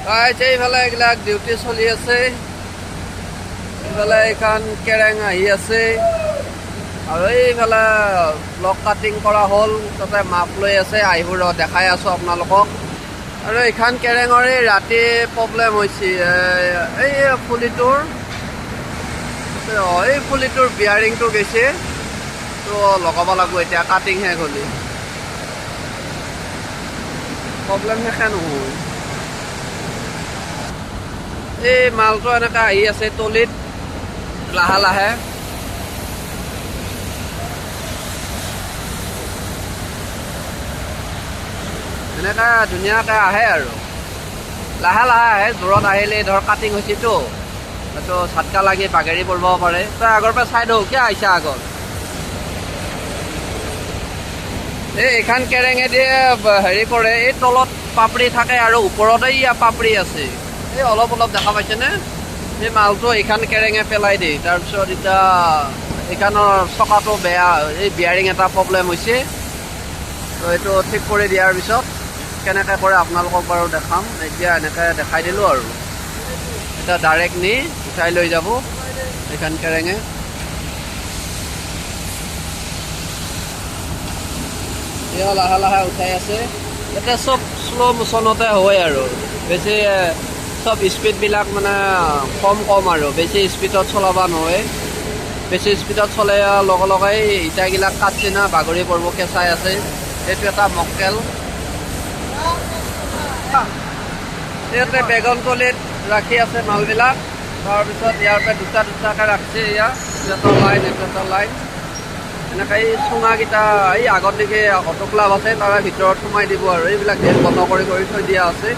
এইফালে এইবিলাক ডিউটি চলি আছে। এইফালে এইখন কেৰেং আহি আছে আৰু এইফালে ব্লক কাটিং কৰা হ'ল, তাতে মাপ লৈ আছে। আহিব দেখাই আছোঁ আপোনালোকক। আৰু এইখন কেৰেঙৰে ৰাতি প্ৰব্লেম হৈছে। এই পুলিটোৰ বিয়াৰিংটো গৈছে, তো লগাব লাগিব এতিয়া। কাটিং শেষ হ'লে প্ৰব্লেম শেষে নহয়। এই মালটো এনেকৈ আহি আছে তলিত লাহে লাহে। এনেকৈ ধুনীয়াকৈ আহে আৰু লাহে লাহে আহে। জোৰত আহিলে ধৰ কাটিং হৈছেতো, এইটো ঝাটকা লাগি বাগেৰি পৰিব পাৰে। তই আগৰ পৰা চাই দিওঁ কিয় আহিছা আগত। এইখন কেৰেঙেদি হেৰি কৰে, এই তলত পাপৰি থাকে আৰু ওপৰতে ইয়াৰ পাপৰি আছে। এই অলপ অলপ দেখা পাইছেনে? এই মালটো এইখন কেৰেঙে পেলাই দিয়ে। তাৰপিছত এতিয়া এইখনৰ চকাটো বেয়া, এই বিয়াৰিং এটা প্ৰব্লেম হৈছে। তো এইটো ঠিক কৰি দিয়াৰ পিছত কেনেকৈ কৰে আপোনালোকক বাৰু দেখাম। এতিয়া এনেকৈ দেখাই দিলোঁ আৰু এতিয়া ডাইৰেক্ট নি উঠাই লৈ যাব এইখন কেৰেঙে। এয়া লাহে লাহে উঠাই আছে। ইয়াতে চব শ্ল' মোচনতে হয় আৰু বেছি চব স্পীডবিলাক মানে কম আৰু বেছি স্পীডত চলাব নহয়। বেছি স্পীডত চলে লগে লগে ইটাগিলাক কাটছি না বাগৰি পৰিব, কেঁচাই আছে। এইটো এটা মক্কেল। ইয়াতে বেগন তলিত ৰাখি আছে মালবিলাক। তাৰপিছত ইয়াৰ পৰা দুটা দুটাকৈ ৰাখছে। এটা লাইন এটা লাইন এনেকৈ এই চুঙাকেইটা এই আগত দিকে অটো ক্লাব আছে, তাৰে ভিতৰত সোমাই দিব আৰু এইবিলাক গেট বন্ধ কৰি থৈ দিয়া আছে।